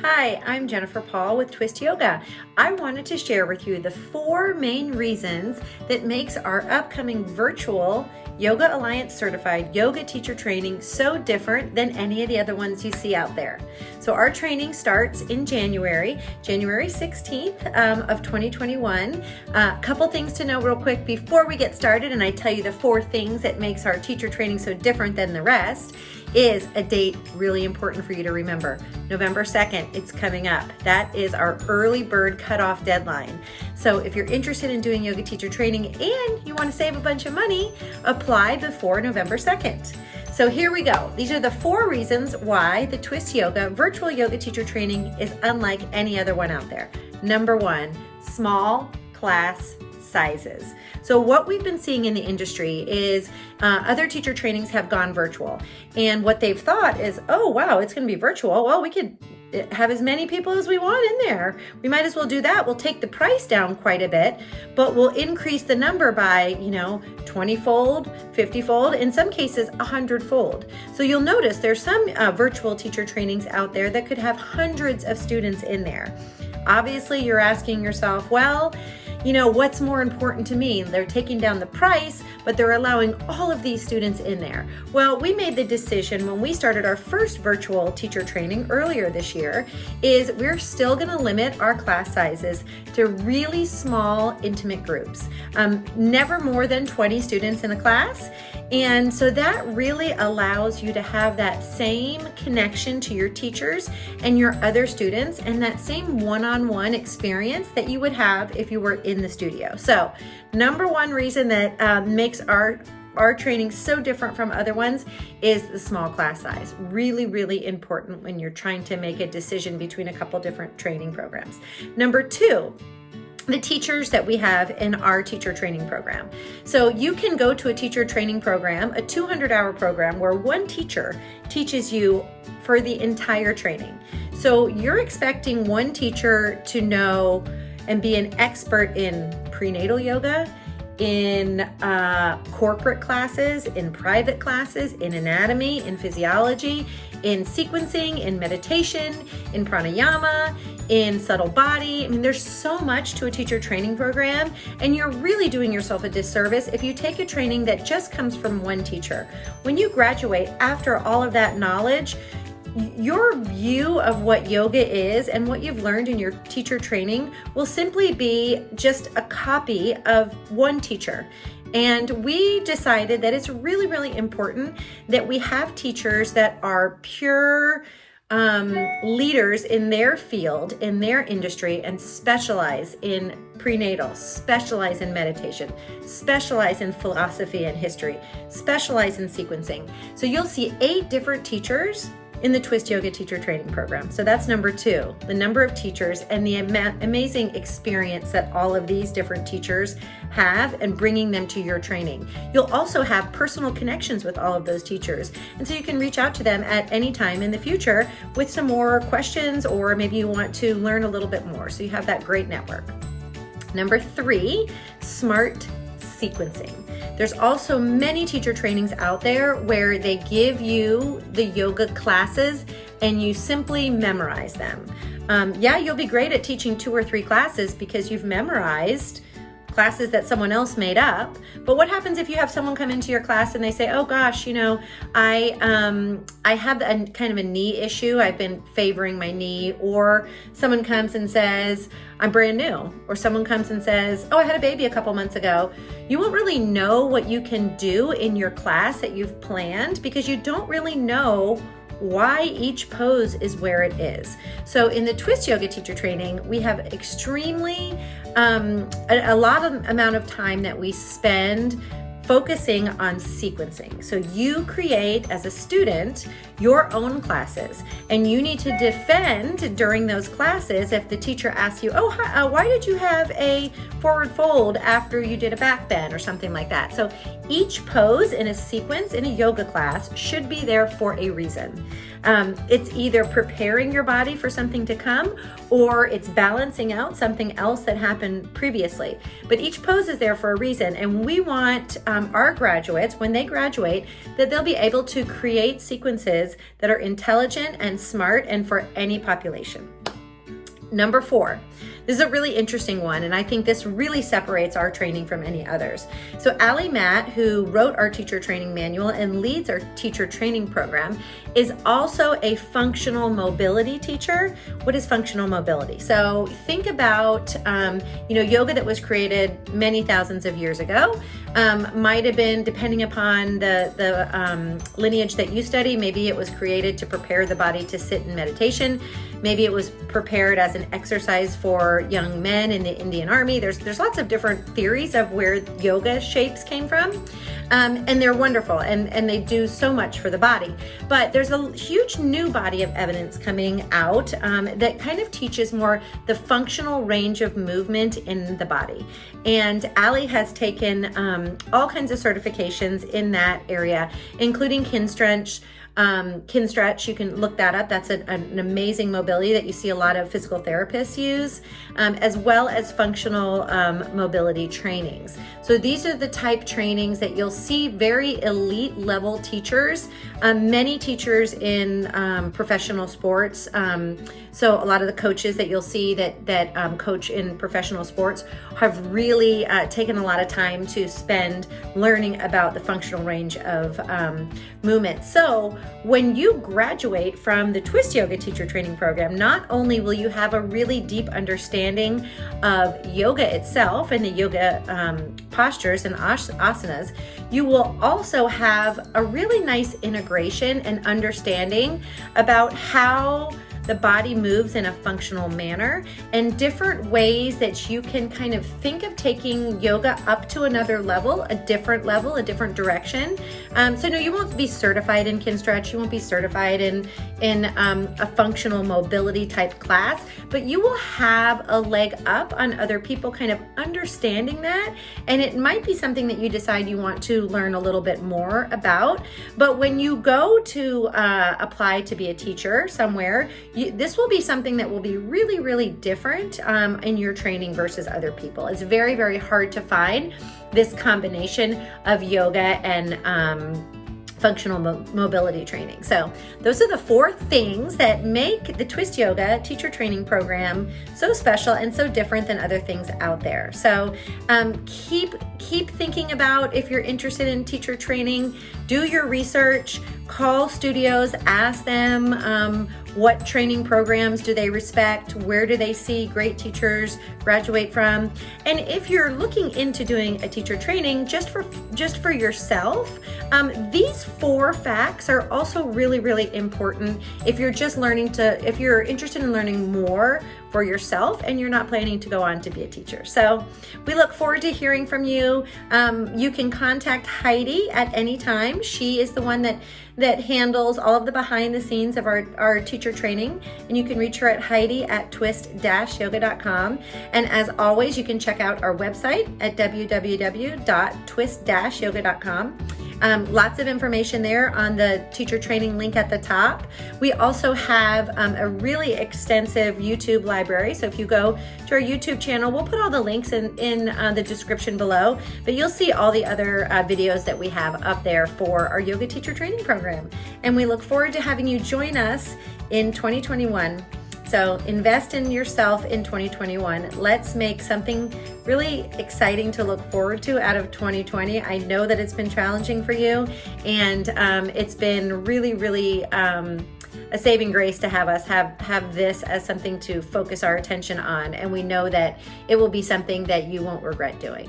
Hi, I'm Jennifer Paul with Twist Yoga. I wanted to share with you the 4 main reasons that makes our upcoming virtual Yoga Alliance certified yoga teacher training so different than any of the other ones you see out there. So our training starts in January 16th of 2021. A couple things to know real quick before we get started, and I tell you the 4 things that makes our teacher training so different than the rest. Is a date really important for you to remember. November 2nd, it's coming up. That is our early bird cutoff deadline. So if you're interested in doing yoga teacher training and you want to save a bunch of money, apply before November 2nd. So here we go. These are the 4 reasons why the Twist Yoga virtual yoga teacher training is unlike any other one out there. Number 1, small class sizes. So what we've been seeing in the industry is other teacher trainings have gone virtual. And what they've thought is, oh, wow, it's going to be virtual. Well, we could have as many people as we want in there. We might as well do that. We'll take the price down quite a bit, but we'll increase the number by, 20-fold, 50-fold, in some cases 100-fold. So you'll notice there's some virtual teacher trainings out there that could have hundreds of students in there. Obviously, you're asking yourself, well, what's more important to me? They're taking down the price, but they're allowing all of these students in there. Well, we made the decision when we started our first virtual teacher training earlier this year, is we're still gonna limit our class sizes to really small, intimate groups. Never more than 20 students in a class. And so that really allows you to have that same connection to your teachers and your other students and that same one-on-one experience that you would have if you were in the studio. So number 1 reason that makes our training so different from other ones is the small class size. Really, really important when you're trying to make a decision between a couple different training programs. Number 2, the teachers that we have in our teacher training program. So you can go to a teacher training program, a 200-hour program where one teacher teaches you for the entire training. So you're expecting one teacher to know and be an expert in prenatal yoga, in corporate classes, in private classes, in anatomy, in physiology, in sequencing, in meditation, in pranayama, in subtle body. I mean, there's so much to a teacher training program, and you're really doing yourself a disservice if you take a training that just comes from one teacher. When you graduate, after all of that knowledge, your view of what yoga is and what you've learned in your teacher training will simply be just a copy of one teacher. And we decided that it's really, really important that we have teachers that are pure leaders in their field, in their industry, and specialize in prenatal, specialize in meditation, specialize in philosophy and history, specialize in sequencing. So you'll see 8 different teachers in the Twist Yoga teacher training program. So that's number 2, the number of teachers and the amazing experience that all of these different teachers have and bringing them to your training. You'll also have personal connections with all of those teachers. And so you can reach out to them at any time in the future with some more questions, or maybe you want to learn a little bit more. So you have that great network. Number 3, smart sequencing. There's also many teacher trainings out there where they give you the yoga classes and you simply memorize them. You'll be great at teaching 2 or 3 classes because you've memorized classes that someone else made up. But what happens if you have someone come into your class and they say, oh gosh, I have a kind of a knee issue. I've been favoring my knee. Or someone comes and says, I'm brand new. Or someone comes and says, oh, I had a baby a couple months ago. You won't really know what you can do in your class that you've planned because you don't really know why each pose is where it is. So in the Twist Yoga teacher training, we have extremely a lot of amount of time that we spend focusing on sequencing. So you create, as a student, your own classes, and you need to defend during those classes if the teacher asks you, why did you have a forward fold after you did a back bend or something like that. So each pose in a sequence in a yoga class should be there for a reason. It's either preparing your body for something to come, or it's balancing out something else that happened previously. But each pose is there for a reason, and we want our graduates, when they graduate, that they'll be able to create sequences that are intelligent and smart and for any population. Number 4, this is a really interesting one, and I think this really separates our training from any others. So Allie Matt, who wrote our teacher training manual and leads our teacher training program, is also a functional mobility teacher. What is functional mobility? So think about, yoga that was created many thousands of years ago. Might have been, depending upon the lineage that you study, maybe it was created to prepare the body to sit in meditation. Maybe it was prepared as an exercise for young men in the Indian Army. There's lots of different theories of where yoga shapes came from. And they're wonderful, and they do so much for the body. But there's a huge new body of evidence coming out that kind of teaches more the functional range of movement in the body. And Allie has taken all kinds of certifications in that area, including Kinstretch. Kinstretch, you can look that up. That's an amazing mobility that you see a lot of physical therapists use, as well as functional mobility trainings. So these are the type trainings that you'll see very elite level teachers, many teachers in professional sports. So a lot of the coaches that you'll see that coach in professional sports have really taken a lot of time to spend learning about the functional range of movement. So when you graduate from the Twist Yoga teacher training program, not only will you have a really deep understanding of yoga itself and the yoga postures and asanas, you will also have a really nice integration and understanding about how the body moves in a functional manner and different ways that you can kind of think of taking yoga up to another level, a different direction. So no, you won't be certified in Kinstretch, you won't be certified in a functional mobility type class, but you will have a leg up on other people kind of understanding that, and it might be something that you decide you want to learn a little bit more about. But when you go to apply to be a teacher somewhere, this will be something that will be really, really different in your training versus other people. It's very, very hard to find this combination of yoga and functional mobility training. So those are the 4 things that make the Twist Yoga teacher training program so special and so different than other things out there. So keep thinking about, if you're interested in teacher training, do your research, call studios, ask them what training programs do they respect, where do they see great teachers graduate from. And if you're looking into doing a teacher training just for yourself, these 4 facts are also really, really important if you're if you're interested in learning more for yourself and you're not planning to go on to be a teacher. So we look forward to hearing from you. You can contact Heidi at any time. She is the one that handles all of the behind the scenes of our teacher training, and you can reach her at heidi@twist-yoga.com. And as always, you can check out our website at www.twist-yoga.com. Lots of information there on the teacher training link at the top. We also have a really extensive YouTube library. So if you go to our YouTube channel, we'll put all the links in the description below, but you'll see all the other videos that we have up there for our yoga teacher training program. And we look forward to having you join us in 2021. So invest in yourself in 2021. Let's make something really exciting to look forward to out of 2020. I know that it's been challenging for you, and it's been really, really a saving grace to have us have this as something to focus our attention on. And we know that it will be something that you won't regret doing.